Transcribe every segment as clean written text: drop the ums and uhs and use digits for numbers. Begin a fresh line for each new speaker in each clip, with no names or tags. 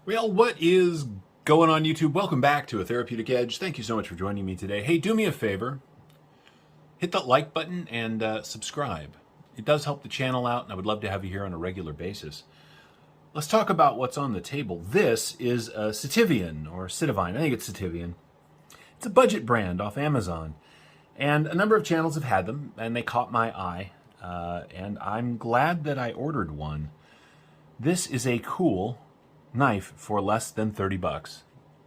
Well, what is going on YouTube? Welcome back to A Therapeutic Edge. Thank you so much for joining me today. Hey, do me a favor. Hit that like button and subscribe. It does help the channel out, and I would love to have you here on a regular basis. Let's talk about what's on the table. This is a Sativian, or Sitivien. I think it's Sativian. It's a budget brand off Amazon. And a number of channels have had them, and they caught my eye. And I'm glad that I ordered one. This is a cool knife for less than 30 bucks.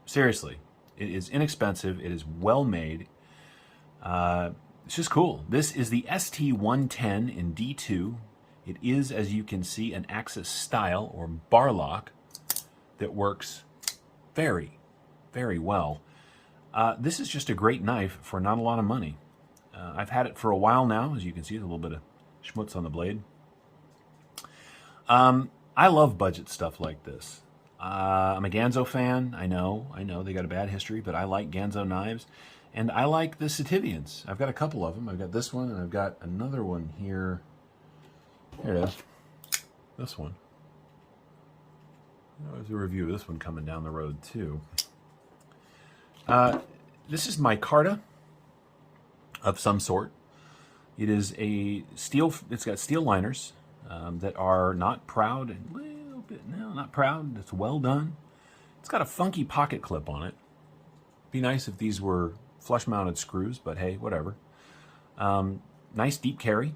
Seriously, it is inexpensive. It is well made. It's just cool. This is the ST-110 in D2. It is, as you can see, an axis style or bar lock that works very, very well. This is just a great knife for not a lot of money. I've had it for a while now. As you can see, there's a little bit of schmutz on the blade. I love budget stuff like this. I'm a Ganzo fan. I know they got a bad history, but I like Ganzo knives, and I like the Sitivians. I've got a couple of them. I've got this one, and I've got another one here. Here it is. This one. There's a review of this one coming down the road too. This is micarta of some sort. It is a steel. It's got steel liners that are not proud and no, not proud. It's well done. It's got a funky pocket clip on it. Be nice if these were flush-mounted screws, but hey, whatever. Nice deep carry.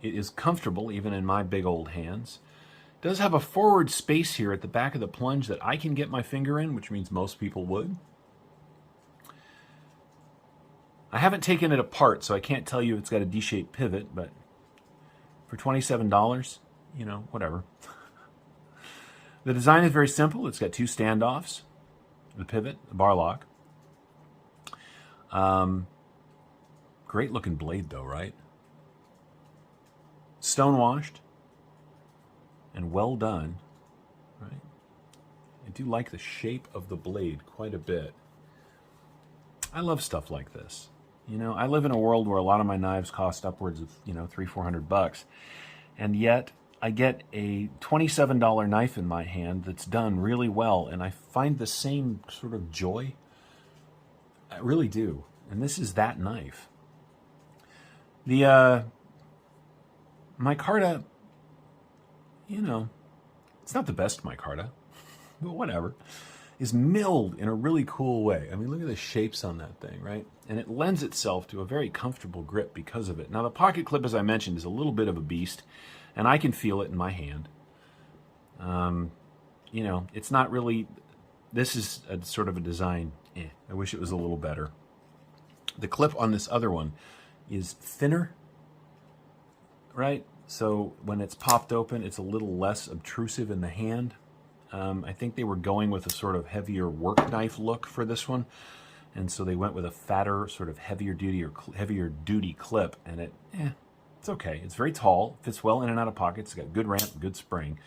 It is comfortable even in my big old hands. It does have a forward space here at the back of the plunge that I can get my finger in, which means most people would. I haven't taken it apart, so I can't tell you if it's got a D-shaped pivot, but for $27, you know, whatever. The design is very simple. It's got two standoffs, the pivot, the bar lock. Great looking blade though, right? Stone washed and well done, right? I do like the shape of the blade quite a bit. I love stuff like this. You know, I live in a world where a lot of my knives cost upwards of, you know, $300-400 bucks, and yet I get a $27 knife in my hand that's done really well, and I find the same sort of joy. I really do. And this is that knife. The micarta, you know, it's not the best micarta, but whatever, is milled in a really cool way. I mean, look at the shapes on that thing, right? And it lends itself to a very comfortable grip because of it. Now, the pocket clip, as I mentioned, is a little bit of a beast, and I can feel it in my hand. You know, it's not really, this is a sort of a design, I wish it was a little better. The clip on this other one is thinner, right? So when it's popped open, it's a little less obtrusive in the hand. I think they were going with a sort of heavier work knife look for this one, and so they went with a fatter, sort of heavier duty clip, and it's okay. It's very tall, fits well in and out of pockets. It's got good ramp, good spring.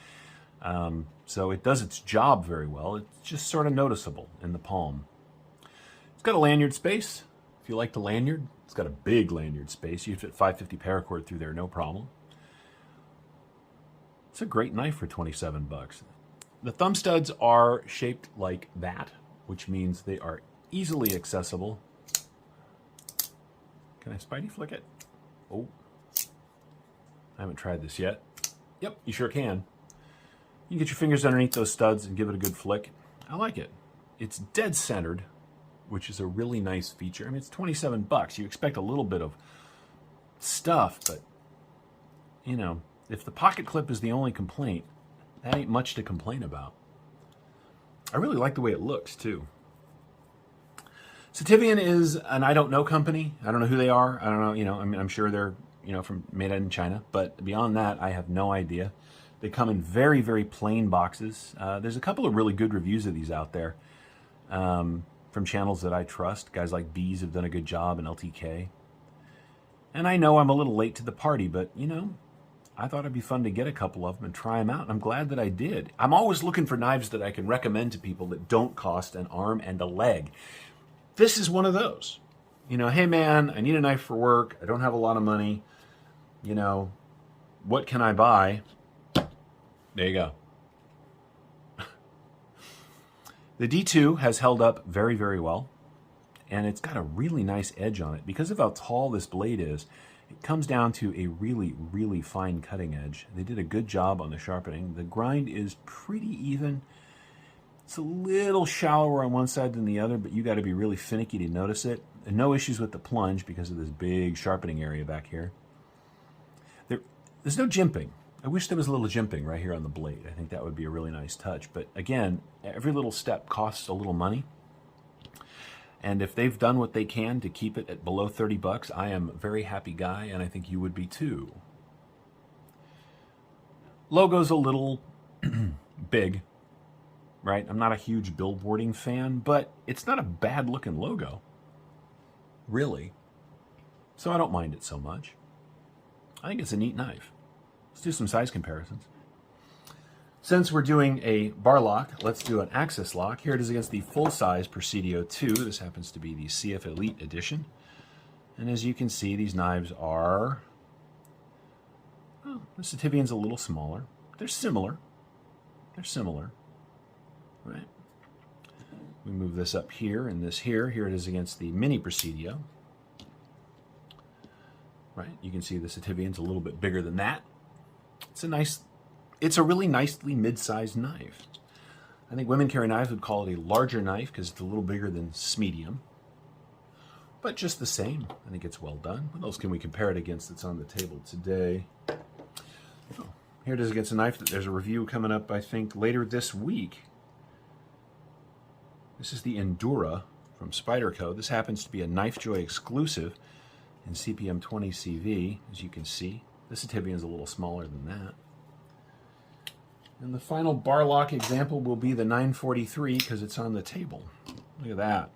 So it does its job very well. It's just sort of noticeable in the palm. It's got a lanyard space. If you like the lanyard, it's got a big lanyard space. You can fit 550 paracord through there, no problem. It's a great knife for 27 bucks. The thumb studs are shaped like that, which means they are easily accessible. Can I Spidey flick it? Oh, I haven't tried this yet. Yep, you sure can. You can get your fingers underneath those studs and give it a good flick. I like it. It's dead centered, which is a really nice feature. I mean, it's 27 bucks. You expect a little bit of stuff, but, you know, if the pocket clip is the only complaint, that ain't much to complain about. I really like the way it looks, too. Sativian is an I don't know company. I don't know who they are. I don't know, you know, I mean, I'm sure they're, you know, made in China, but beyond that, I have no idea. They come in very, very plain boxes. There's a couple of really good reviews of these out there from channels that I trust. Guys like Bees have done a good job, and LTK. And I know I'm a little late to the party, but, you know, I thought it'd be fun to get a couple of them and try them out, and I'm glad that I did. I'm always looking for knives that I can recommend to people that don't cost an arm and a leg. This is one of those. You know, hey man, I need a knife for work. I don't have a lot of money. You know, what can I buy? There you go. The D2 has held up very, very well, and it's got a really nice edge on it. Because of how tall this blade is, it comes down to a really, really fine cutting edge. They did a good job on the sharpening. The grind is pretty even. It's a little shallower on one side than the other, but you got to be really finicky to notice it. And no issues with the plunge because of this big sharpening area back here. There's no jimping. I wish there was a little jimping right here on the blade. I think that would be a really nice touch. But again, every little step costs a little money. And if they've done what they can to keep it at below 30 bucks, I am a very happy guy, and I think you would be too. Logo's a little big, right? I'm not a huge billboarding fan, but it's not a bad looking logo, really. So I don't mind it so much. I think it's a neat knife. Let's do some size comparisons. Since we're doing a bar lock, let's do an axis lock. Here it is against the full-size Presidio 2. This happens to be the CF Elite Edition. And as you can see, these knives are... well, the Sativian's a little smaller. They're similar. They're similar. Right? We move this up here and this here. Here it is against the Mini Presidio. Right? You can see the Sativian's a little bit bigger than that. It's a really nicely mid-sized knife. I think Women Carry Knives would call it a larger knife because it's a little bigger than medium. But just the same, I think it's well done. What else can we compare it against that's on the table today? Oh, here it is against a knife that there's a review coming up, I think, later this week. This is the Endura from Spyderco. This happens to be a KnifeJoy exclusive in CPM 20 CV, as you can see. The Sativian is a little smaller than that. And the final bar lock example will be the 943 because it's on the table. Look at that.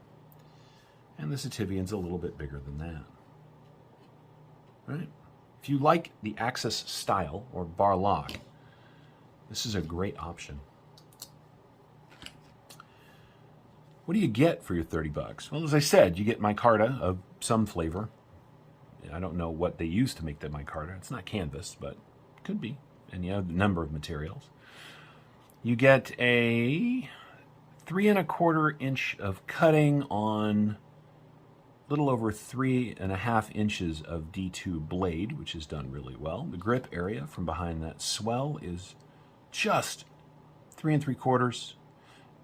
And the Sativian's a little bit bigger than that. Right? If you like the Axis style or bar lock, this is a great option. What do you get for your 30 bucks? Well, as I said, you get micarta of some flavor. I don't know what they use to make the micarta. It's not canvas, but it could be. And you have a number of materials. You get a 3¼ inch of cutting on a little over 3½ inches of D2 blade, which is done really well. The grip area from behind that swell is just 3¾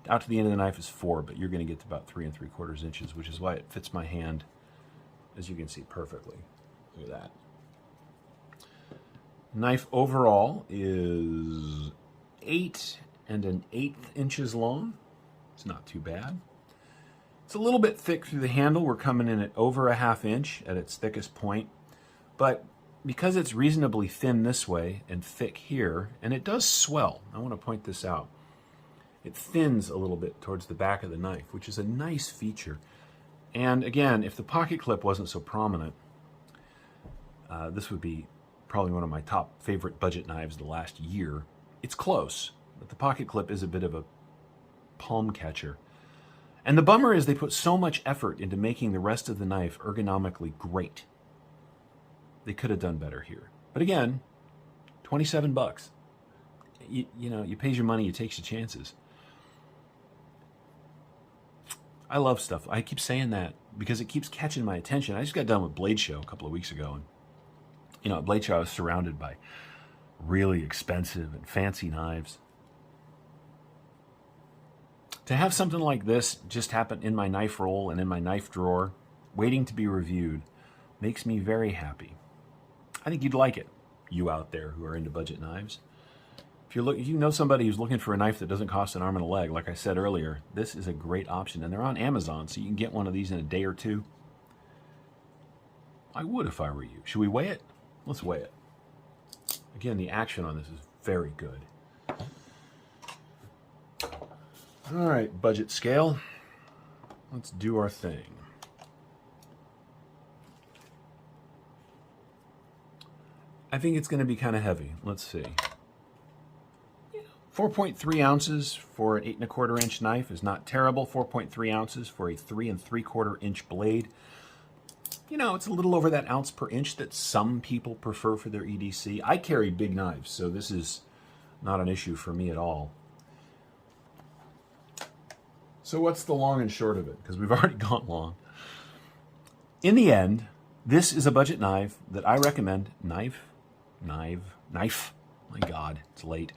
out to the end of the knife is 4, but you're going to get to about 3¾ inches, which is why it fits my hand, as you can see, perfectly. Look at that. Knife overall is 8 1/8 inches long. It's not too bad. It's a little bit thick through the handle. We're coming in at over ½ inch at its thickest point, but because it's reasonably thin this way and thick here, and it does swell, I want to point this out. It thins a little bit towards the back of the knife, which is a nice feature. And again, if the pocket clip wasn't so prominent, this would be probably one of my top favorite budget knives the last year. It's close, but the pocket clip is a bit of a palm catcher. And the bummer is they put so much effort into making the rest of the knife ergonomically great. They could have done better here. But again, 27 bucks. You know, you pays your money, you takes your chances. I love stuff. I keep saying that because it keeps catching my attention. I just got done with Blade Show a couple of weeks ago, and you know, at Blade Show I was surrounded by really expensive and fancy knives. To have something like this just happen in my knife roll and in my knife drawer, waiting to be reviewed, makes me very happy. I think you'd like it, you out there who are into budget knives. If you know somebody who's looking for a knife that doesn't cost an arm and a leg, like I said earlier, this is a great option. And they're on Amazon, so you can get one of these in a day or two. I would if I were you. Should we weigh it? Let's weigh it. Again, the action on this is very good. All right, budget scale. Let's do our thing. I think it's going to be kind of heavy. Let's see. 4.3 ounces for an 8 1/4 inch knife is not terrible. 4.3 ounces for a 3 3/4 inch blade. You know, it's a little over that ounce per inch that some people prefer for their EDC. I carry big knives, so this is not an issue for me at all. So what's the long and short of it? Because we've already gone long. In the end, this is a budget knife that I recommend. Knife. My God, it's late.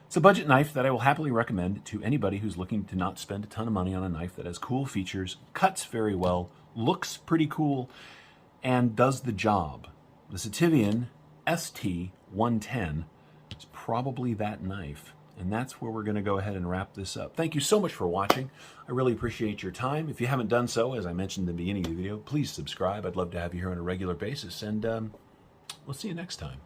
It's a budget knife that I will happily recommend to anybody who's looking to not spend a ton of money on a knife that has cool features, cuts very well, looks pretty cool, and does the job. The Sitivien ST-110 is probably that knife. And that's where we're going to go ahead and wrap this up. Thank you so much for watching. I really appreciate your time. If you haven't done so, as I mentioned in the beginning of the video, please subscribe. I'd love to have you here on a regular basis. And we'll see you next time.